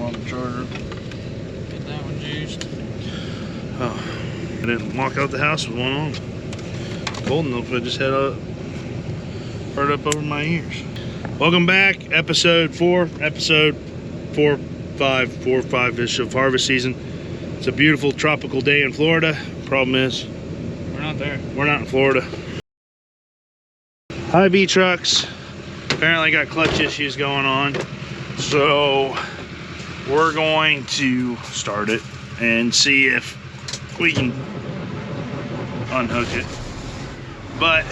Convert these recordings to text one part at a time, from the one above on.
them on the charger. Get that one juiced. Oh, I didn't walk out the house with one on. Cold enough, I just had a heard up over my ears. Welcome back, episode 4 or 5-ish of harvest season. It's a beautiful tropical day in Florida. Problem is, We're not there. we're not in Florida. Hy-Vee trucks apparently got clutch issues going on, so we're going to start it and see if we can unhook it. But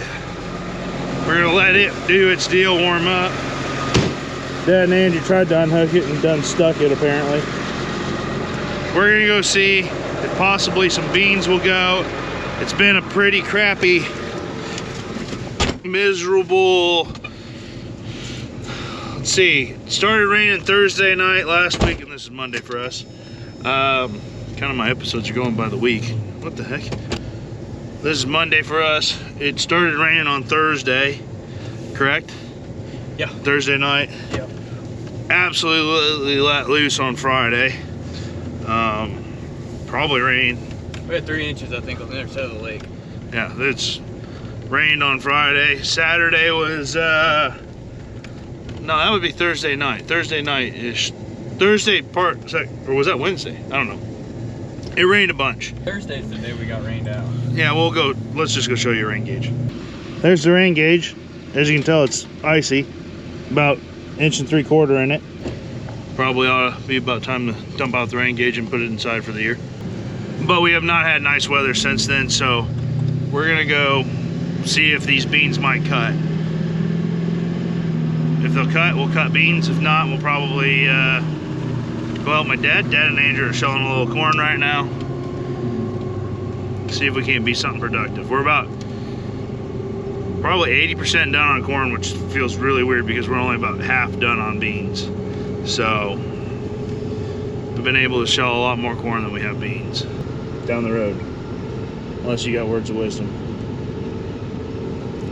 we're gonna let it do its deal, warm up. Dad and Angie tried to unhook it and done stuck it apparently. We're gonna go see if possibly some beans will go. It's been a pretty crappy, miserable, let's see, it started raining Thursday night last week, and this is Monday for us. Kind of my episodes are going by the week. What the heck? This is Monday for us. It started raining on Thursday, correct? Yeah. Thursday night. Yeah. Absolutely let loose on Friday. Probably rain. We had 3 inches, I think, on the other side of the lake. Yeah, it's rained on Friday. Saturday was, no, that would be Thursday night. Thursday night-ish. Thursday part, or was that Wednesday? I don't know. It rained a bunch. Thursday's the day we got rained out. Yeah, we'll go, let's just go show you a rain gauge. There's the rain gauge. As you can tell, it's icy. About 1.75 inches in it. Probably ought to be about time to dump out the rain gauge and put it inside for the year. But we have not had nice weather since then, so we're gonna go see if these beans might cut. If they'll cut, we'll cut beans. If not, we'll probably go help my dad. Dad and Andrew are shelling a little corn right now. See if we can't be something productive. We're about probably 80% done on corn, which feels really weird because we're only about half done on beans. So we've been able to shell a lot more corn than we have beans. Down the road, unless you got words of wisdom.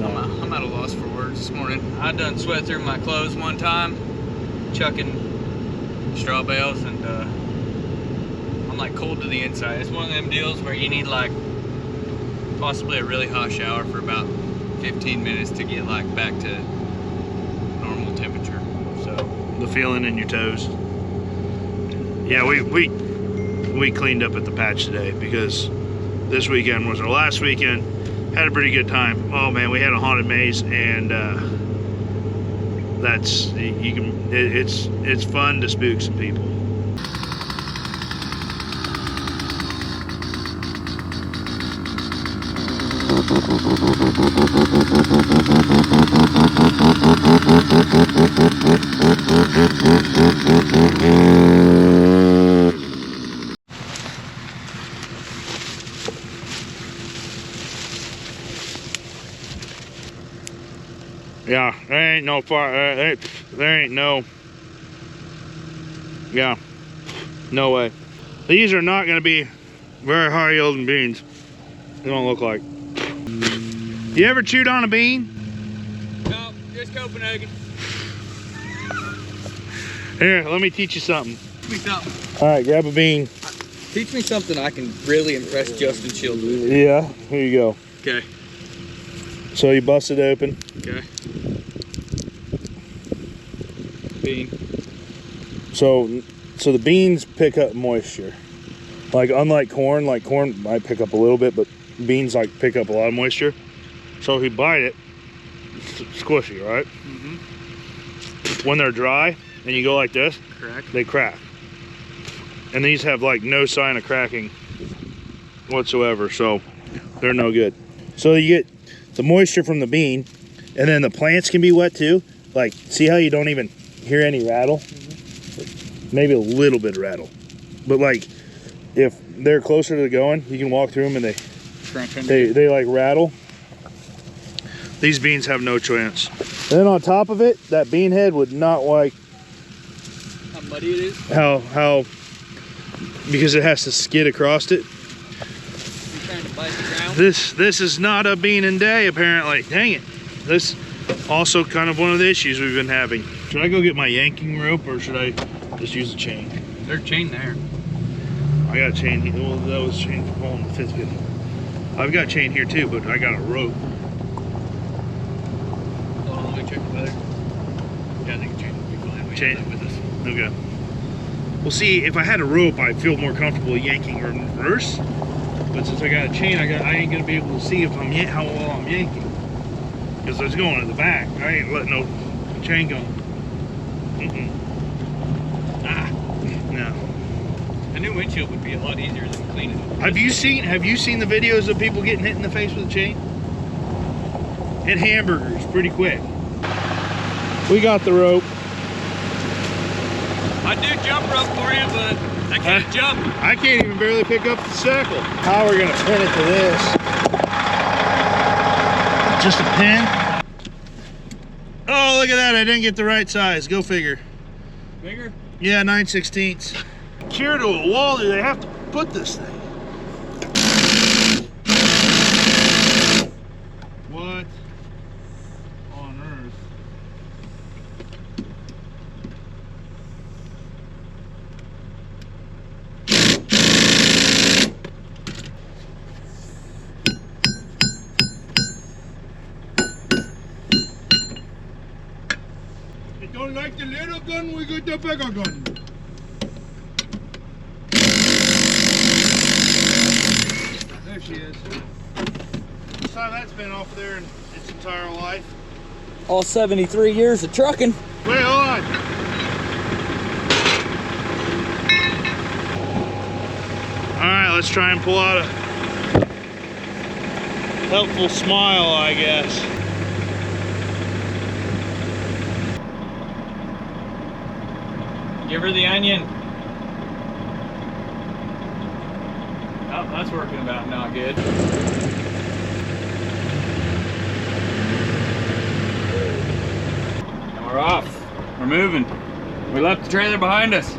No. I'm at a loss for words this morning. I done sweat through my clothes one time, chucking straw bales, and I'm like cold to the inside. It's one of them deals where you need like possibly a really hot shower for about 15 minutes to get like back to normal temperature. So The feeling in your toes. Yeah, we cleaned up at the patch today because this weekend was our last weekend. Had a pretty good time. Oh man, we had a haunted maze, and it's fun to spook some people. Yeah, there ain't no far. There ain't no. Yeah, no way. These are not going to be very high yielding beans. They don't look like. You ever chewed on a bean? no, just Copenhagen. Here, let me teach you something. Teach me something. All right, grab a bean. Teach me something I can really impress Justin Shields with. Yeah, here you go. Okay. So you bust it open. Okay. Bean. So the beans pick up moisture. Like unlike corn might pick up a little bit, but beans like pick up a lot of moisture. So if you bite it, it's squishy, right? Mm-hmm. When they're dry and you go like this, Correct. they crack. And these have like no sign of cracking whatsoever, so they're no good. So you get the moisture from the bean, and then the plants can be wet too. Like, see how you don't even hear any rattle? Mm-hmm. Maybe a little bit of rattle. But like, if they're closer to the going, you can walk through them and they like rattle. These beans have no chance. And then on top of it, that bean head would not like How muddy it is? how because it has to skid across it. You trying to bite the ground? This is not a bean and day apparently. Dang it. This also kind of one of the issues we've been having. Should I go get my yanking rope or should I just use a chain? There's chain there. I got a chain here. Well, that was chain for pulling the fifth wheel. I've got chain here too, but I got a rope. Hold on, let me check the weather. Yeah, I think chain will be fine. We Chain have that with us. Okay. Well, see, if I had a rope, I'd feel more comfortable yanking in reverse. But since I got a chain, I ain't gonna be able to see if how well I'm yanking. Because it's going in the back. I ain't letting no chain go. No. A new windshield would be a lot easier than cleaning it. Have you seen the videos of people getting hit in the face with a chain? Hit hamburgers pretty quick. We got the rope. I do jump rope for you, but I can't jump. I can't even barely pick up the circle. How are we gonna pin it to this? Just a pin? Oh, look at that, I didn't get the right size. Go figure. Bigger? Yeah, 9/16. Cure to a wall, do they have to put this thing? What on earth? We don't like the little gun, we got the bigger gun. There she is. First time that's been off there in its entire life. All 73 years of trucking. Wait, hold on. Alright, let's try and pull out a helpful smile, I guess. Give her the onion. Oh, that's working about not good. And we're off. We're moving. We left the trailer behind us.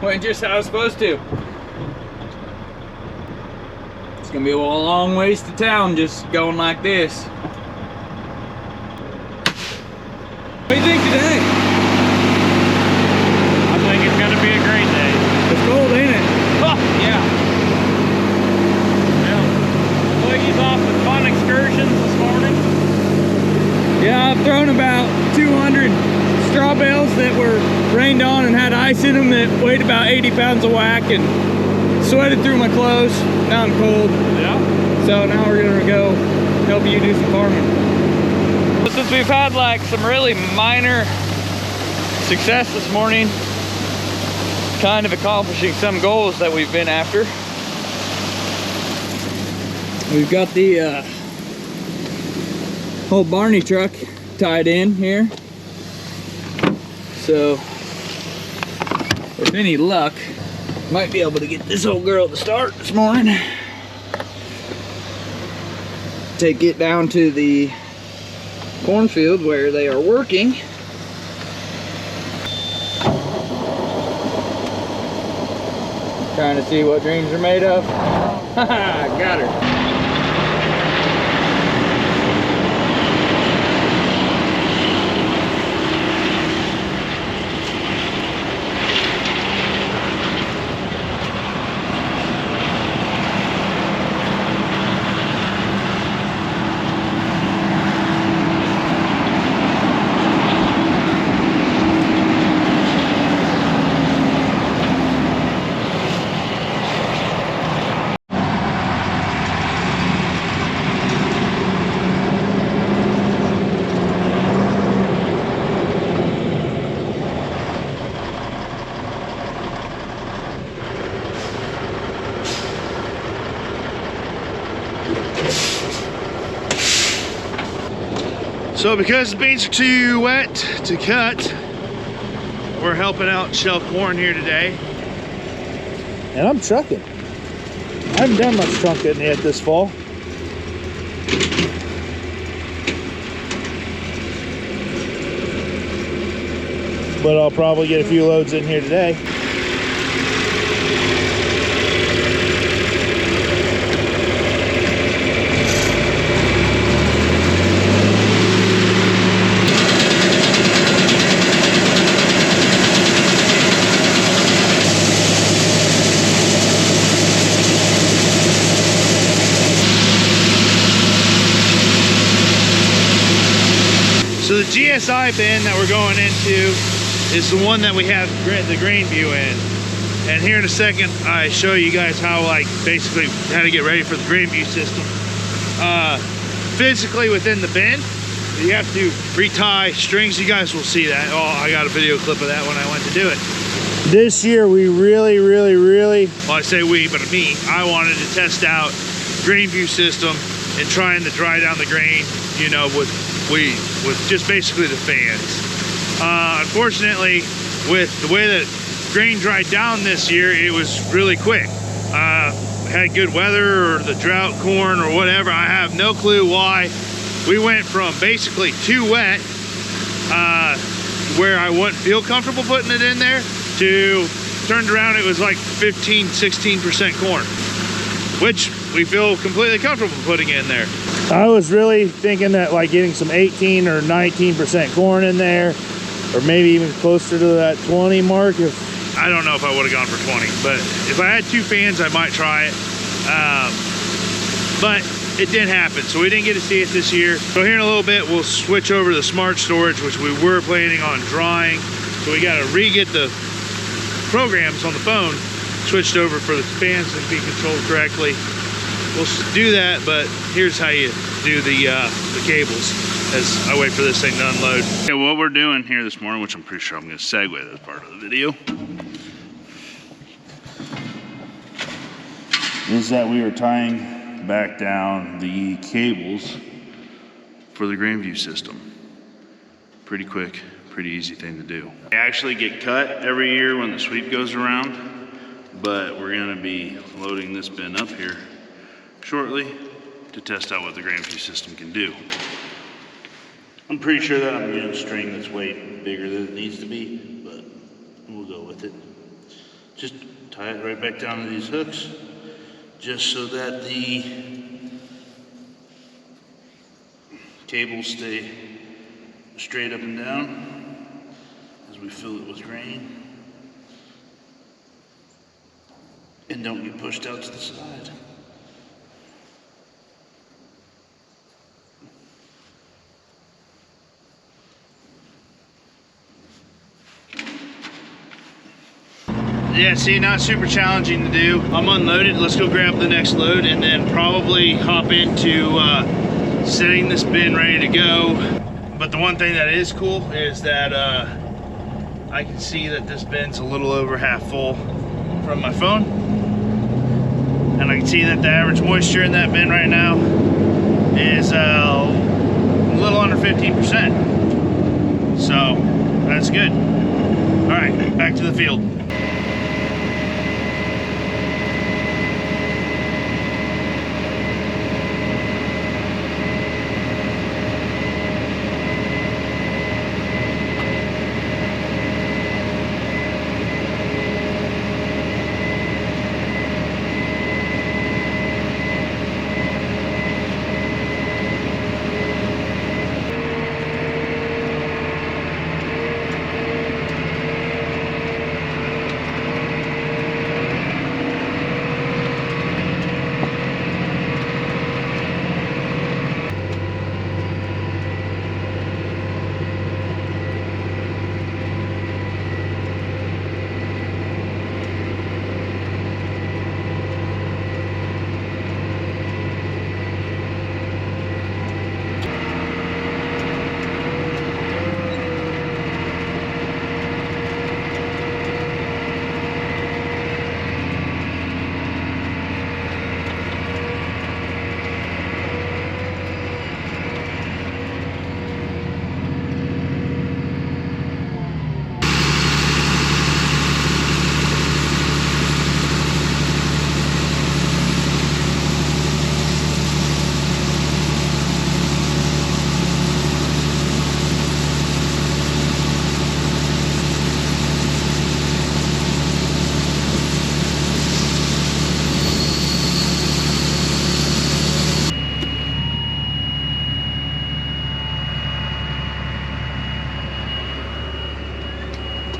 Went just how I was supposed to. It's gonna be a long ways to town just going like this. What do you think today? I think it's gonna be a great day. It's cold, ain't it? Oh, yeah. He's off with fun excursions this morning. Yeah, I've thrown about 200 straw bales that were rained on and had ice in them that weighed about 80 pounds of whack and sweated through my clothes. Now I'm cold. Yeah. So now we're gonna go help you do some farming. But since we've had like some really minor success this morning, kind of accomplishing some goals that we've been after, we've got the whole Barney truck tied in here. So, with any luck, might be able to get this old girl to start this morning. Take it down to the cornfield where they are working. Trying to see what dreams are made of. Haha, got her. So because the beans are too wet to cut, we're helping out shell corn here today. And I'm trucking. I haven't done much trunking yet this fall. But I'll probably get a few loads in here today. PSI bin that we're going into is the one that we have the GrainVue in. And here in a second, I show you guys how, like, basically how to get ready for the GrainVue system. Physically within the bin, you have to retie strings. You guys will see that. Oh, I got a video clip of that when I went to do it. This year we really, well, I say we, but me, I wanted to test out GrainVue system and trying to dry down the grain, you know, with just basically the fans. Unfortunately, with the way that grain dried down this year, it was really quick. Had good weather or the drought corn or whatever. I have no clue why. We went from basically too wet, where I wouldn't feel comfortable putting it in there, to turned around it was like 15-16% corn, which we feel completely comfortable putting in there. I was really thinking that like getting some 18 or 19% corn in there, or maybe even closer to that 20 mark. I don't know if I would have gone for 20, but if I had 2 fans, I might try it. But it didn't happen, so we didn't get to see it this year. So here in a little bit, we'll switch over to the smart storage, which we were planning on drying. So we got to re-get the programs on the phone switched over for the fans to be controlled correctly. We'll do that, but here's how you do the cables as I wait for this thing to unload. Okay, what we're doing here this morning, which I'm pretty sure I'm going to segue this part of the video, is that we are tying back down the cables for the GrainVue system. Pretty quick, pretty easy thing to do. They actually get cut every year when the sweep goes around, but we're going to be loading this bin up here shortly to test out what the GrainVue system can do. I'm pretty sure that I'm using string that's way bigger than it needs to be, but we'll go with it. Just tie it right back down to these hooks, just so that the cables stay straight up and down as we fill it with grain and don't get pushed out to the side. Yeah, see, not super challenging to do. I'm unloaded. Let's go grab the next load and then probably hop into setting this bin ready to go. But the one thing that is cool is that I can see that this bin's a little over half full from my phone. And I can see that the average moisture in that bin right now is a little under 15%. So that's good. All right, back to the field.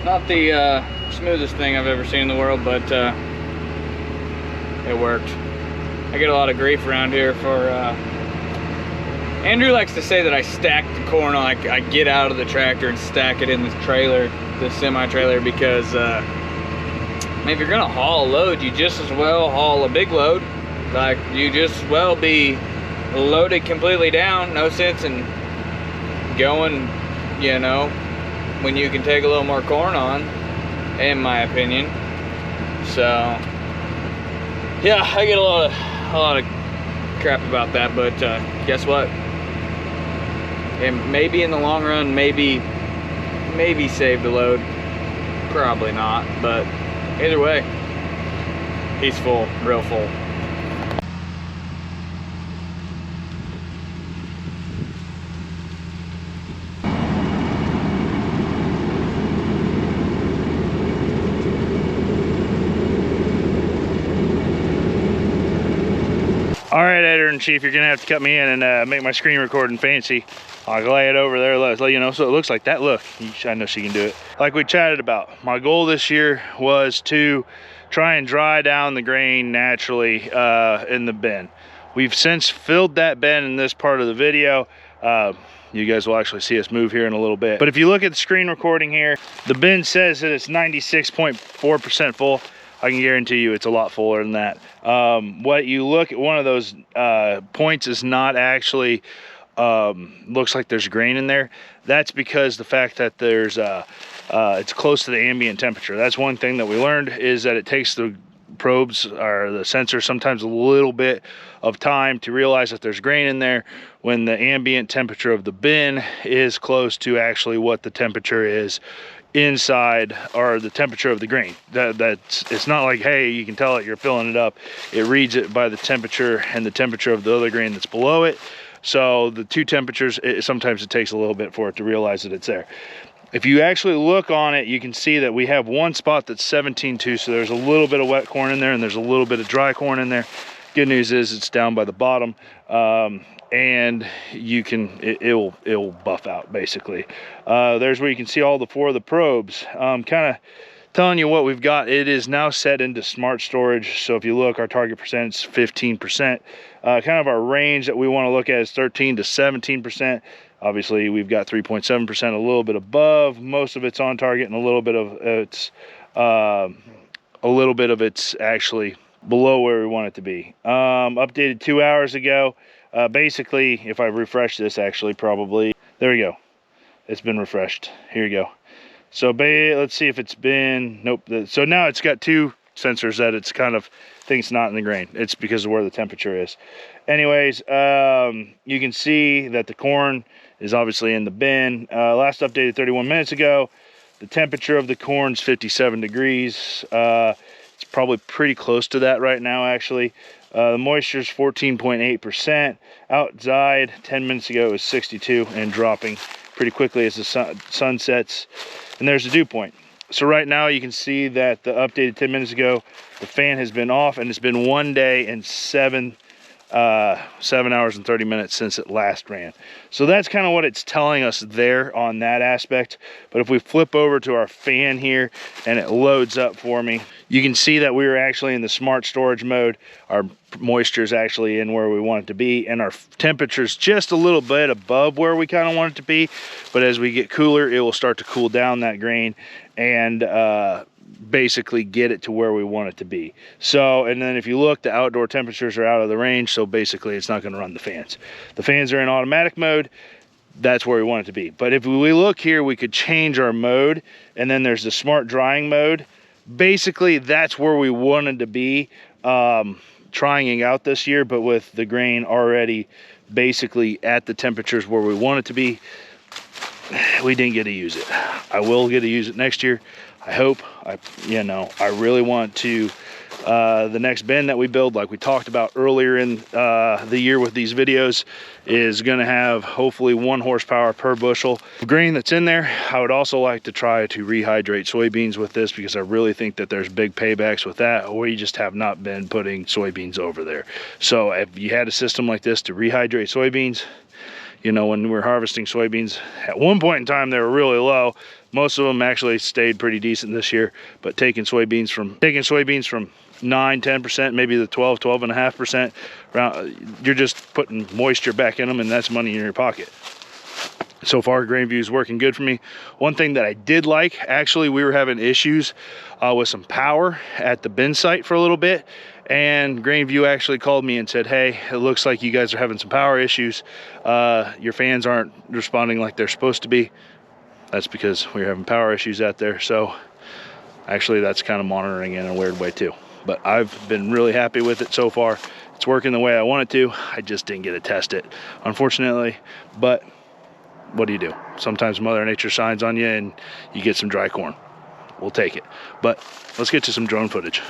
Not the smoothest thing I've ever seen in the world, but it worked. I get a lot of grief around here for Andrew likes to say that I stack the corn on, I get out of the tractor and stack it in the trailer, the semi-trailer, because I mean, if you're gonna haul a load, you just as well haul a big load. Like, you just as well be loaded completely down. No sense in going, you know, when you can take a little more corn on, in my opinion. So yeah, I get a lot of crap about that, but guess what? And maybe in the long run, maybe save the load. Probably not, but either way, he's full, real full. All right, editor-in-chief, you're gonna have to cut me in and make my screen recording fancy. I'll lay it over there, let you know, so it looks like that. Look, I know she can do it. Like we chatted about, my goal this year was to try and dry down the grain naturally in the bin. We've since filled that bin in this part of the video. You guys will actually see us move here in a little bit. But if you look at the screen recording here, the bin says that it's 96.4% full. I can guarantee you it's a lot fuller than that. What you look at, one of those points is not actually, looks like there's grain in there. That's because the fact that there's, it's close to the ambient temperature. That's one thing that we learned, is that it takes the probes or the sensor sometimes a little bit of time to realize that there's grain in there when the ambient temperature of the bin is close to actually what the temperature is inside, or the temperature of the grain. It's not like, hey, you can tell it, you're filling it up. It reads it by the temperature and the temperature of the other grain that's below it. So the two temperatures, sometimes it takes a little bit for it to realize that it's there. If you actually look on it, you can see that we have one spot that's 17.2, so there's a little bit of wet corn in there and there's a little bit of dry corn in there. Good news is it's down by the bottom, and you can, it'll buff out basically. There's where you can see all the four of the probes. Kind of telling you what we've got. It is now set into smart storage. So if you look, our target percent is 15%. Kind of our range that we want to look at is 13 to 17%. Obviously we've got 3.7%, a little bit above. Most of it's on target, and a little bit of it's actually below where we want it to be. Updated 2 hours ago. Basically, if I refresh this, actually, probably, there we go. It's been refreshed. Here you go. So let's see if it's been, nope. So now it's got two sensors that it's kind of thinks not in the grain. It's because of where the temperature is. Anyways, you can see that the corn is obviously in the bin. Last updated 31 minutes ago. The temperature of the corn's 57 degrees. It's probably pretty close to that right now, actually. The moisture's 14.8%. Outside 10 minutes ago it was 62 and dropping pretty quickly as the sun sets. And there's the dew point. So right now you can see that the updated 10 minutes ago, the fan has been off, and it's been 1 day and 7 hours and 30 minutes since it last ran. So that's kind of what it's telling us there on that aspect. But if we flip over to our fan here and it loads up for me, you can see that we were actually in the smart storage mode. Our moisture is actually in where we want it to be, and our temperature's just a little bit above where we kind of want it to be. But as we get cooler, it will start to cool down that grain and basically get it to where we want it to be. So, and then if you look, the outdoor temperatures are out of the range, so basically it's not going to run the fans. The fans are in automatic mode. That's where we want it to be. But if we look here, we could change our mode, and then there's the smart drying mode. Basically that's where we wanted to be, trying out this year, but with the grain already basically at the temperatures where we want it to be. We didn't get to use it. I will get to use it next year. I hope. I really want to, the next bin that we build, like we talked about earlier in the year with these videos, is going to have hopefully 1 horsepower per bushel. The grain that's in there, I would also like to try to rehydrate soybeans with this, because I really think that there's big paybacks with that. We just have not been putting soybeans over there. So if you had a system like this to rehydrate soybeans, you know, when we were harvesting soybeans, at one point in time they were really low, Most of them actually stayed pretty decent this year, but taking soybeans from 9-10%, maybe the 12-12.5%, you're just putting moisture back in them, and that's money in your pocket. So far, GrainVue is working good for me. One thing that I did like, actually, we were having issues with some power at the bin site for a little bit, and GrainVue actually called me and said, hey, it looks like you guys are having some power issues. Your fans aren't responding like they're supposed to be. That's because we're having power issues out there. So actually, that's kind of monitoring in a weird way too. But I've been really happy with it so far. It's working the way I want it to. I just didn't get to test it, unfortunately. But what do you do? Sometimes Mother Nature shines on you and you get some dry corn. We'll take it. But let's get to some drone footage.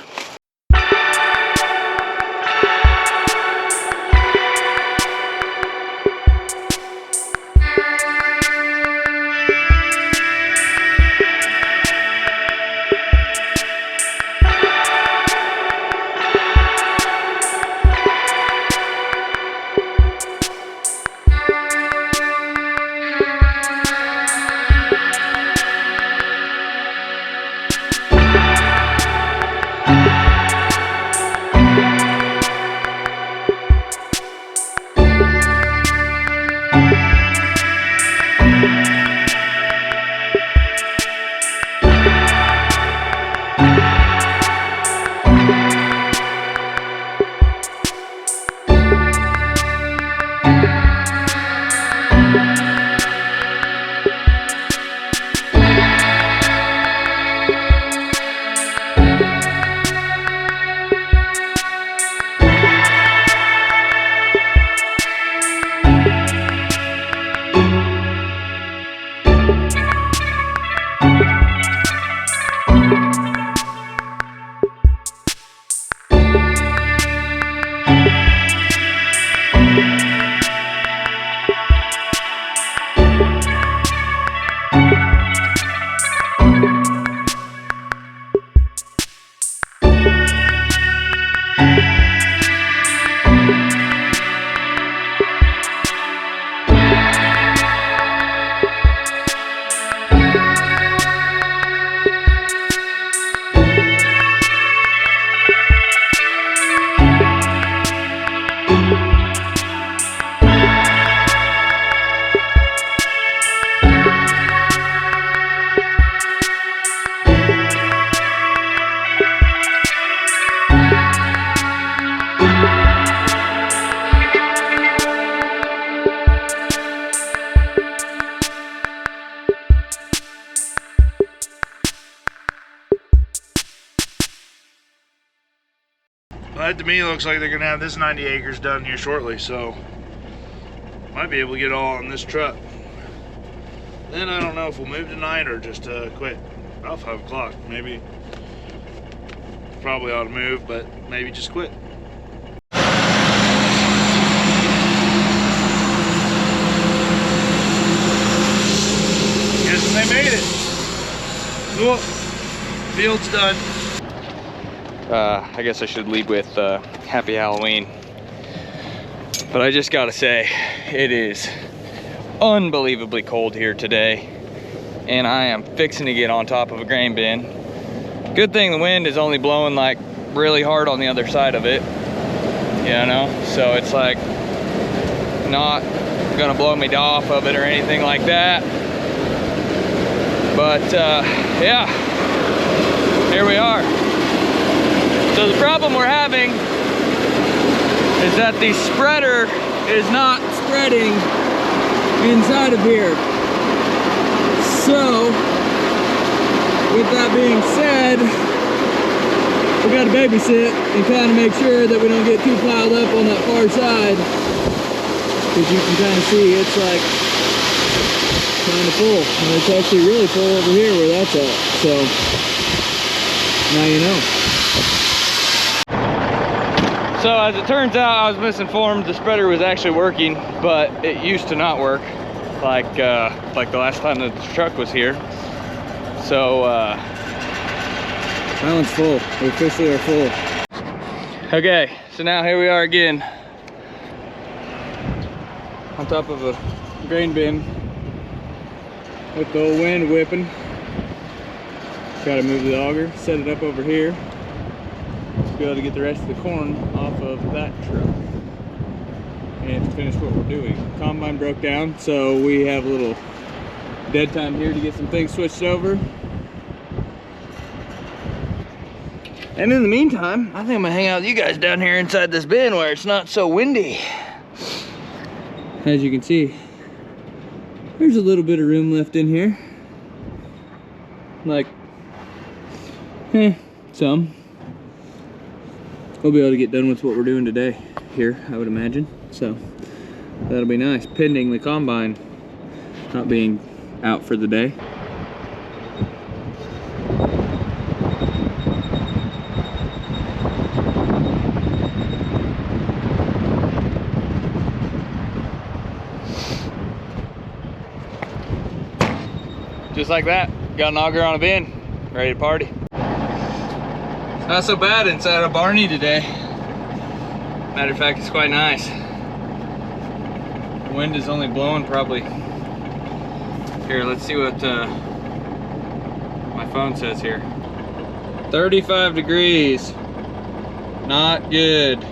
Well, that to me looks like they're gonna have this 90 acres done here shortly, so might be able to get all on this truck. Then I don't know if we'll move tonight or just quit about 5 o'clock. Maybe, probably ought to move, but maybe just quit. Guess they made it. Cool. Field's done. I guess I should lead with Happy Halloween. But I just gotta say, it is unbelievably cold here today. And I am fixing to get on top of a grain bin. Good thing the wind is only blowing like really hard on the other side of it. You know, so it's like not gonna blow me off of it or anything like that. But yeah, here we are. So the problem we're having is that the spreader is not spreading inside of here. So, with that being said, we got to babysit and kind of make sure that we don't get too piled up on that far side. Because you can kind of see it's like kind of full. And it's actually really full over here where that's at. So, now you know. So as it turns out, I was misinformed. The spreader was actually working, but it used to not work, like the last time the truck was here. So that one's full. We officially are full. Okay, so now here we are again on top of a grain bin with the wind whipping. Try to move the auger, set it up over here to be able to get the rest of the corn off of that truck and to finish what we're doing. Combine broke down, so we have a little dead time here to get some things switched over. And in the meantime, I think I'm gonna hang out with you guys down here inside this bin where it's not so windy. As you can see, there's a little bit of room left in here. Like, some. We'll be able to get done with what we're doing today here, I would imagine. So, that'll be nice, pending the combine not being out for the day. Just like that, got an auger on a bin, ready to party. It's not so bad inside of Barney today. Matter of fact, it's quite nice. The wind is only blowing probably. Here, let's see what my phone says here. 35 degrees, not good.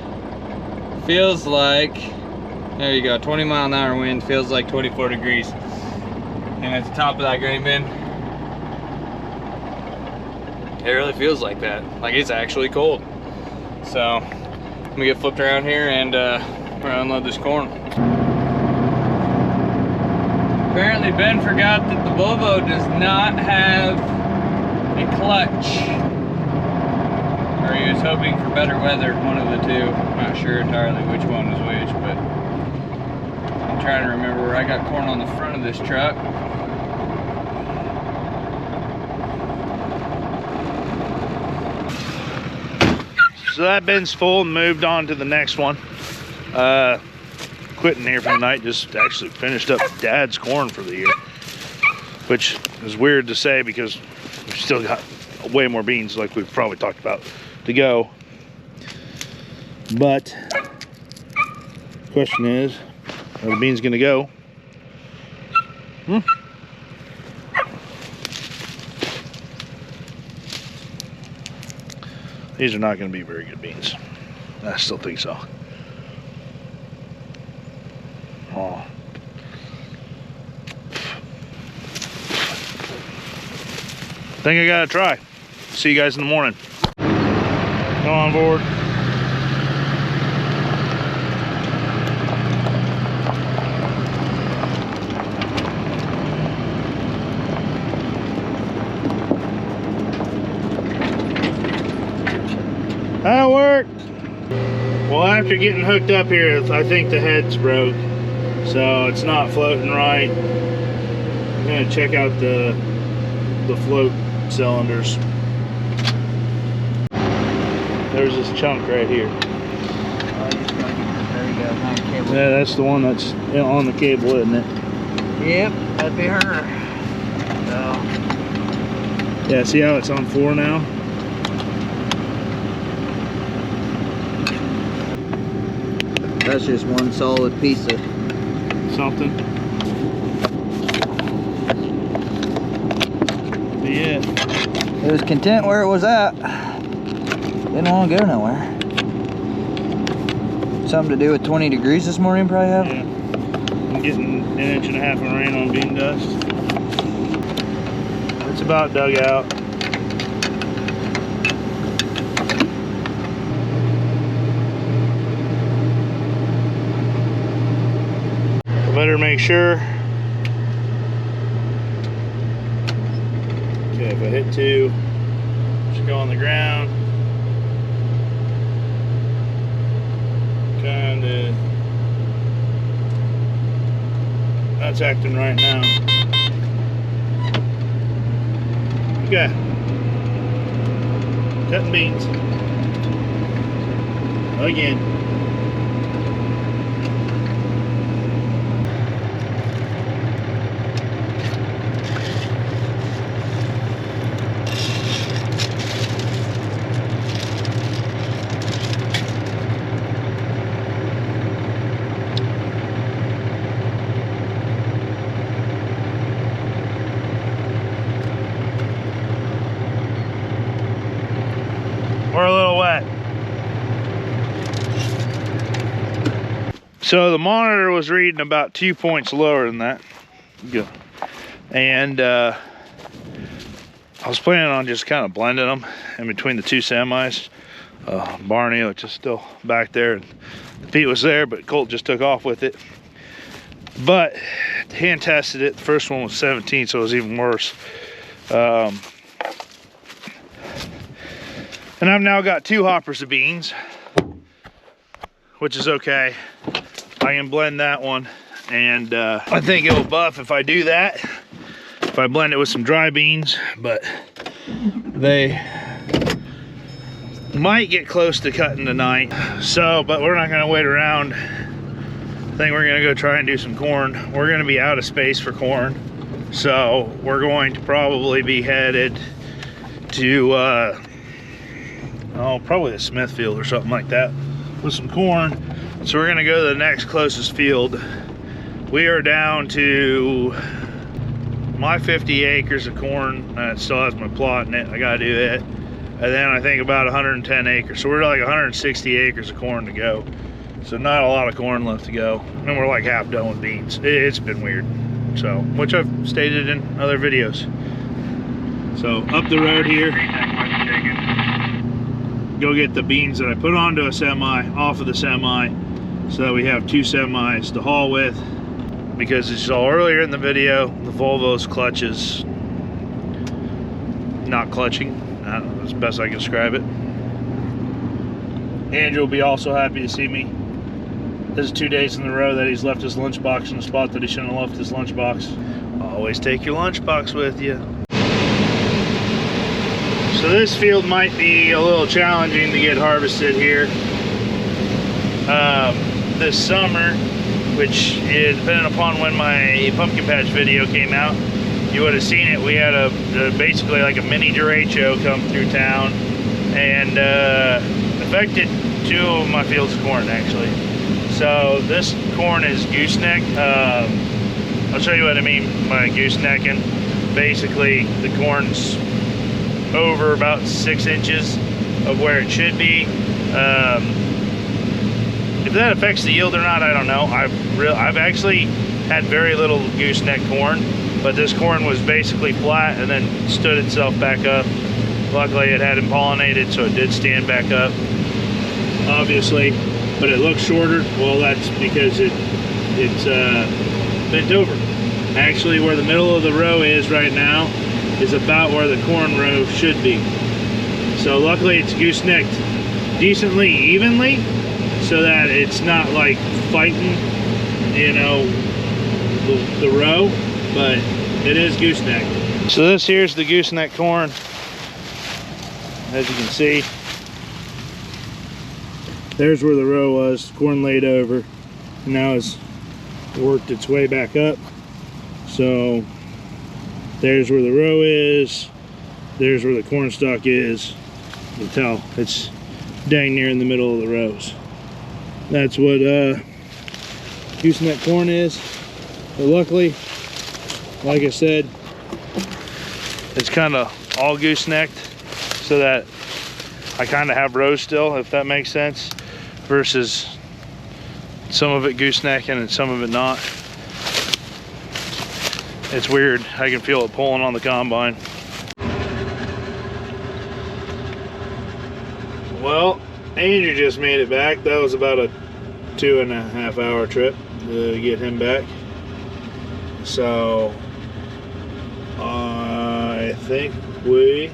Feels like, there you go, 20-mile-an-hour wind, feels like 24 degrees. And at the top of that grain bin, it really feels like that. Like it's actually cold. So I'm gonna get flipped around here and we're gonna unload this corn. Apparently Ben forgot that the Volvo does not have a clutch. Or he was hoping for better weather, one of the two. I'm not sure entirely which one was which, but I'm trying to remember where I got corn on the front of this truck. So that bin's full and moved on to the next one. Quitting here for the night, just actually finished up Dad's corn for the year. Which is weird to say because we've still got way more beans, like we've probably talked about, to go. But the question is, are the beans gonna go? These are not going to be very good beans. I still think so. Oh. Think I got to try. See you guys in the morning. Come on board. That worked. Well, after getting hooked up here, I think the head's broke, so it's not floating right. I'm gonna check out the float cylinders. There's this chunk right here. There you go, hang cable. Yeah, that's the one that's on the cable, isn't it? Yep, that'd be her. So. Yeah, see how it's on 4 now? That's just one solid piece of Something. Yeah. It was content where it was at. Didn't want to go nowhere. Something to do with 20 degrees this morning, probably have? Yeah. I'm getting 1.5 inches of rain on bean dust. It's about dug out. Better make sure. Okay, if I hit 2, just go on the ground. Kinda. That's acting right now. Okay. Cutting beans. Again. We're a little wet. So the monitor was reading about 2 points lower than that. Good. And I was planning on just kind of blending them in between the two semis. Barney, which is still back there. The Pete was there, but Colt just took off with it. But hand tested it. The first one was 17, so it was even worse. And I've now got 2 hoppers of beans, which is okay. I can blend that one, and I think it will buff if I do that, if I blend it with some dry beans, but they might get close to cutting tonight. So, but we're not gonna wait around. I think we're gonna go try and do some corn. We're gonna be out of space for corn, so we're going to probably be headed to probably a Smithfield or something like that with some corn. So we're gonna go to the next closest field. We are down to my 50 acres of corn. It still has my plot in it. I gotta do it. And then I think about 110 acres. So we're like 160 acres of corn to go. So not a lot of corn left to go. And we're like half done with beans. It's been weird. So, which I've stated in other videos. So up the road here, go get the beans that I put onto a semi, off of the semi, so that we have 2 semis to haul with. Because as you saw earlier in the video, the Volvo's clutch is not clutching. I don't know, that's the best I can describe it. Andrew will be also happy to see me. This is 2 days in a row that he's left his lunchbox in a spot that he shouldn't have left his lunchbox. Always take your lunchbox with you. So this field might be a little challenging to get harvested here this summer, which is depending upon when my pumpkin patch video came out. You would have seen it. We had basically like a mini derecho come through town and affected 2 of my fields of corn actually. So this corn is gooseneck. I'll show you what I mean by goosenecking. Basically the corn's over about 6 inches of where it should be. If that affects the yield or not, I don't know. I've actually had very little gooseneck corn, but this corn was basically flat and then stood itself back up. Luckily it hadn't pollinated, so it did stand back up, obviously, but it looks shorter. Well, that's because it's bent over. Actually, where the middle of the row is right now is about where the corn row should be. So luckily it's goosenecked decently evenly, so that it's not like fighting, you know, the row, but it is gooseneck. So this here's the gooseneck corn. As you can see, there's where the row was, corn laid over. Now it's worked its way back up. So there's where the row is, there's where the corn stalk is. You can tell it's dang near in the middle of the rows. That's what gooseneck corn is. But luckily, like I said, it's kind of all goosenecked, so that I kind of have rows still, if that makes sense, versus some of it goosenecking and some of it not. It's weird. I can feel it pulling on the combine. Well, Andrew just made it back. That was about a 2.5 hour trip to get him back. So I think we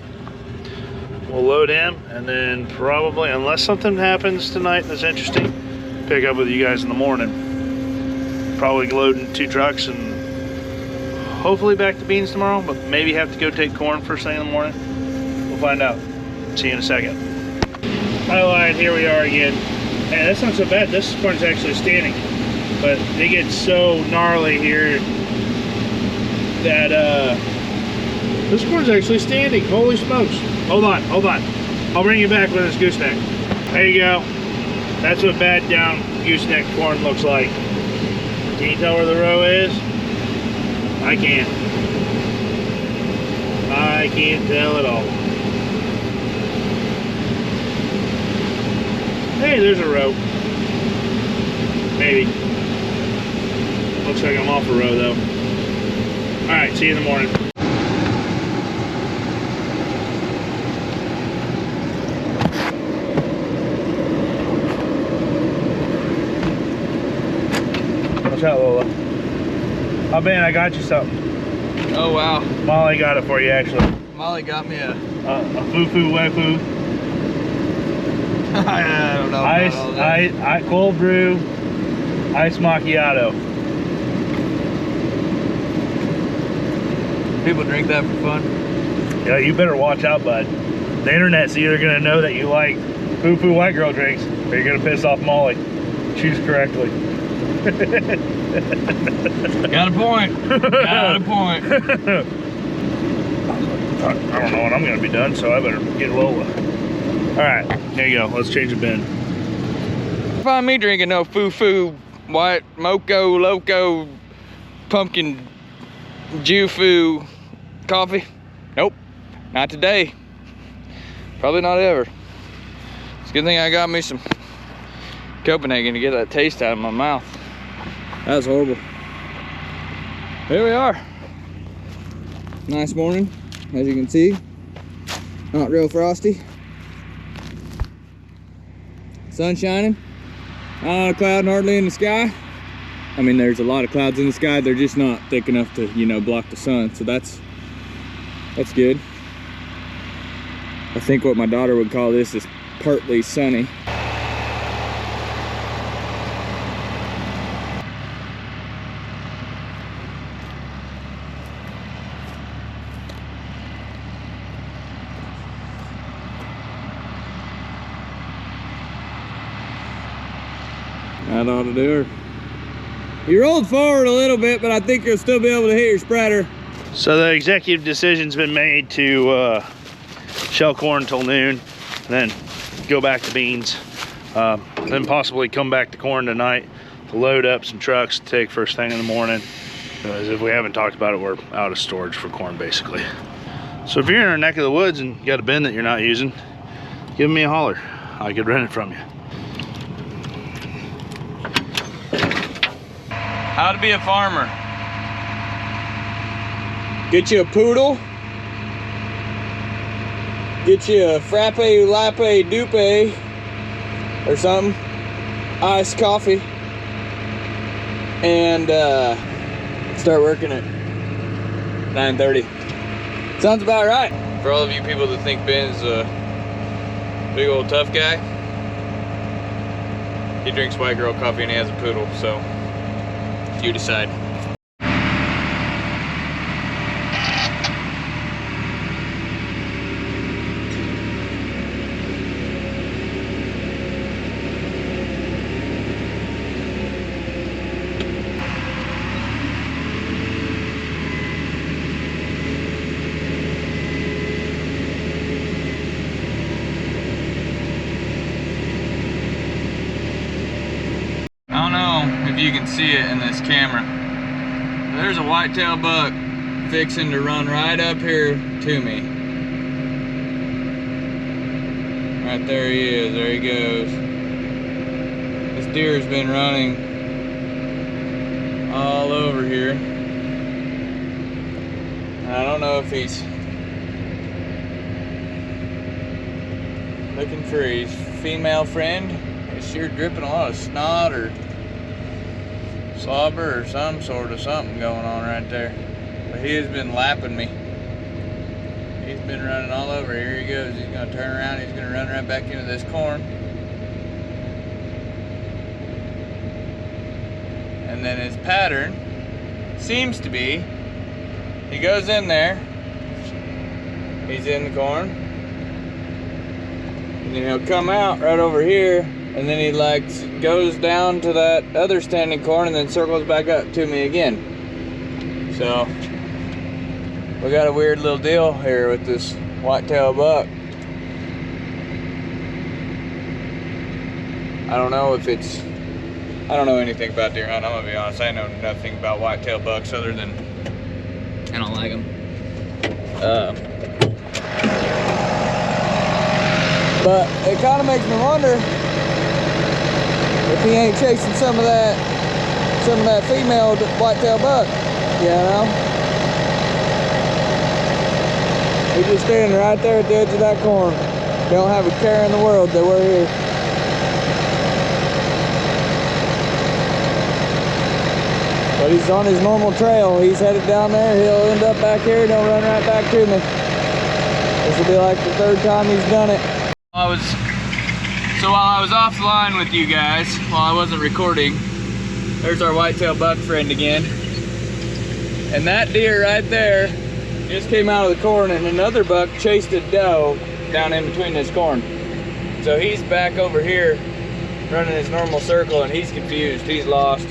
will load him, and then probably, unless something happens tonight that's interesting, pick up with you guys in the morning. Probably loading 2 trucks and hopefully back to beans tomorrow, but maybe have to go take corn first thing in the morning. We'll find out. See you in a second. I lied, here we are again. Hey, that's not so bad. This corn's actually standing, but they get so gnarly here that this corn's actually standing. Holy smokes. Hold on. I'll bring you back with this gooseneck. There you go. That's what bad down gooseneck corn looks like. Can you tell where the row is? I can't tell at all. Hey, there's a row. Maybe. Looks like I'm off a row though. All right, see you in the morning. Watch out, Lola. Oh man, I got you something. Oh wow. Molly got it for you actually. Molly got me a foo-foo wet-foo. I don't know about all that. Cold brew, ice macchiato. People drink that for fun. Yeah, you better watch out, bud. The internet's either gonna know that you like foo-foo white girl drinks, or you're gonna piss off Molly. Choose correctly. Got a point. Got a point. I don't know when I'm gonna be done, so I better get Lola. All right, here you go. Let's change the bin. Find me drinking no foo-foo, white, mocha, loco, pumpkin, Ju-foo coffee. Nope, not today. Probably not ever. It's a good thing I got me some Copenhagen to get that taste out of my mouth. That was horrible. Here we are. Nice morning, as you can see. Not real frosty. Sun shining. Not a cloud hardly in the sky. I mean, there's a lot of clouds in the sky. They're just not thick enough to, you know, block the sun. So that's good. I think what my daughter would call this is partly sunny. That ought to do her. You rolled forward a little bit, but I think you'll still be able to hit your spreader. So the executive decision's been made to shell corn till noon, then go back to beans, then possibly come back to corn tonight to load up some trucks to take first thing in the morning. Because if we haven't talked about it, we're out of storage for corn basically. So if you're in our neck of the woods and you got a bin that you're not using, give me a holler. I could rent it from you. How to be a farmer. Get you a poodle. Get you a frappe, latte, dupe, or something. Iced coffee. And start working at 9:30. Sounds about right. For all of you people that think Ben's a big old tough guy, he drinks white girl coffee and he has a poodle, so you decide. I don't know if you can see it in this camera. There's a whitetail buck fixing to run right up here to me. Right there he is, there he goes. This deer's been running all over here. I don't know if he's looking for his female friend. He's sure dripping a lot of snot or slobber or some sort of something going on right there. But he has been lapping me. He's been running all over. Here he goes. He's gonna turn around. He's gonna run right back into this corn. And then his pattern seems to be, he goes in there, he's in the corn, and then he'll come out right over here, and then he like goes down to that other standing corn and then circles back up to me again. So we got a weird little deal here with this whitetail buck. I don't know if it's, I don't know anything about deer hunting, I'm gonna be honest. I know nothing about whitetail bucks other than I don't like them. But it kind of makes me wonder if he ain't chasing some of that female whitetail buck, you know. He's just standing right there at the edge of that corn. Don't have a care in the world that we're here. But he's on his normal trail. He's headed down there. He'll end up back here and he'll run right back to me. This will be like the third time he's done it. So while I was offline with you guys, while I wasn't recording, there's our whitetail buck friend again. And that deer right there just came out of the corn, and another buck chased a doe down in between this corn. So he's back over here running his normal circle, and he's confused. He's lost.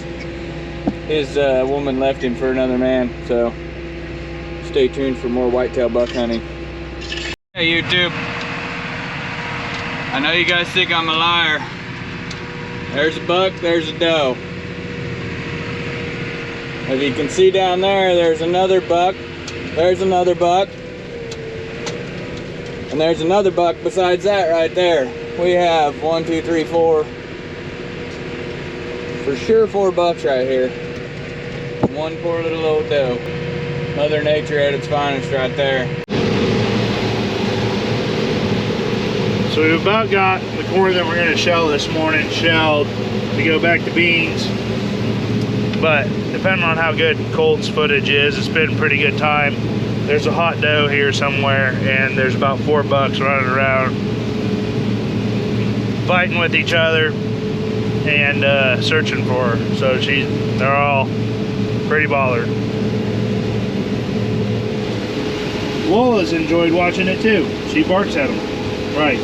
His woman left him for another man. So stay tuned for more whitetail buck hunting. Hey YouTube, I know you guys think I'm a liar. There's a buck, there's a doe. As you can see down there, there's another buck, there's another buck, and there's another buck besides that right there. We have 1, 2, 3, 4, for sure 4 bucks right here. One poor little old doe. Mother Nature at its finest right there. So we've about got the corn that we're going to shell this morning shelled to go back to beans. But depending on how good Colt's footage is, it's been a pretty good time. There's a hot doe here somewhere, and there's about 4 bucks running around fighting with each other and searching for her. So they're all pretty bothered. Lola's enjoyed watching it too. She barks at them. Right.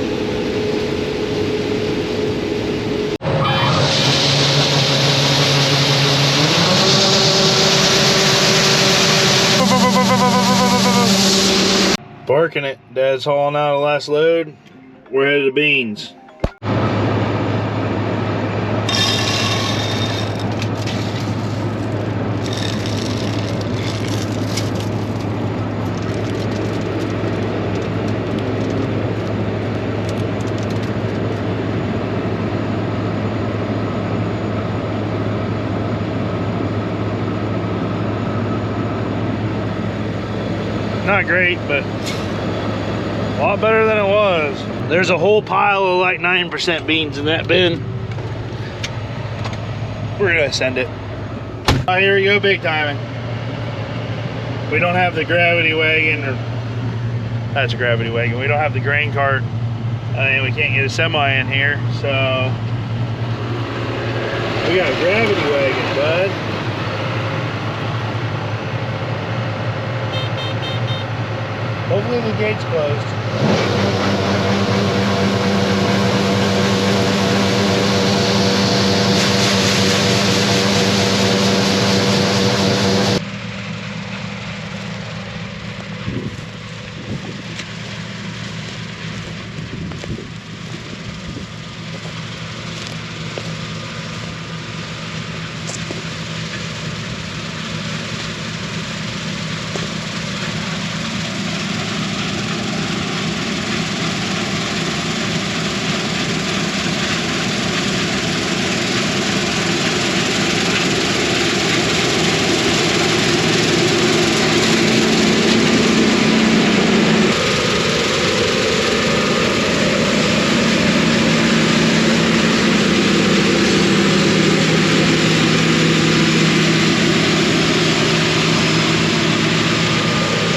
Barking it. Dad's hauling out the last load. We're headed to beans. Not great, but a lot better than it was. There's a whole pile of like 9% beans in that bin. We're gonna send it. Oh, here we go, big timing. We don't have the gravity wagon, or that's a gravity wagon. We don't have the grain cart, and we can't get a semi in here, so we got a gravity wagon, bud. Hopefully the gate's closed.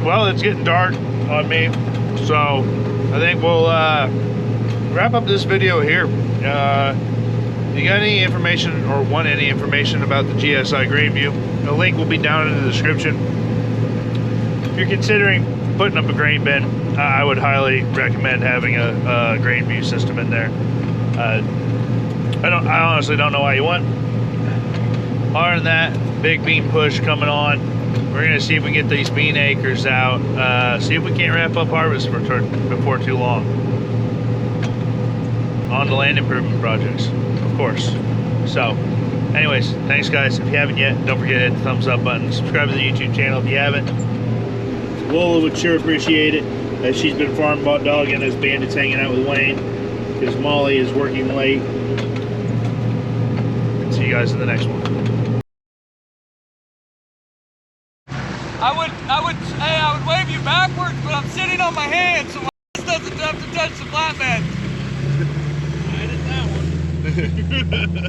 Well, it's getting dark on me, so I think we'll wrap up this video here. If you got any information or want any information about the GSI GrainVue, the link will be down in the description. If you're considering putting up a grain bin, I would highly recommend having a GrainVue system in there. I honestly don't know why you wouldn't. Other than that, big bean push coming on. We're gonna see if we can get these bean acres out, see if we can't wrap up harvest before too long. On the land improvement projects, of course. So, anyways, thanks guys. If you haven't yet, don't forget to hit the thumbs up button. Subscribe to the YouTube channel if you haven't. Lola would sure appreciate it, as she's been farm dog and as bandits hanging out with Wayne, because Molly is working late. see you guys in the next one. I would wave you backwards, but I'm sitting on my hands, so my ass doesn't have to touch the flatbed. I did that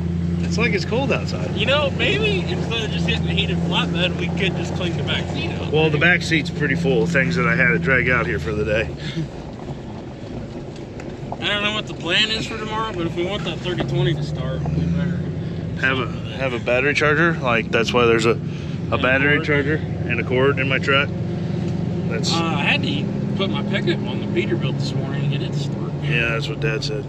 one. It's like it's cold outside. You know, maybe instead of just hitting the heated flatbed, we could just clean the back seat up. Well, the back seat's pretty full of things that I had to drag out here for the day. I don't know what the plan is for tomorrow, but if we want that 3020 to start, we better Have a battery charger. Like, that's why there's a battery charger and a cord in my truck. That's I had to put my pickup on the Peterbilt this morning and get it to start. yeah, that's what Dad said.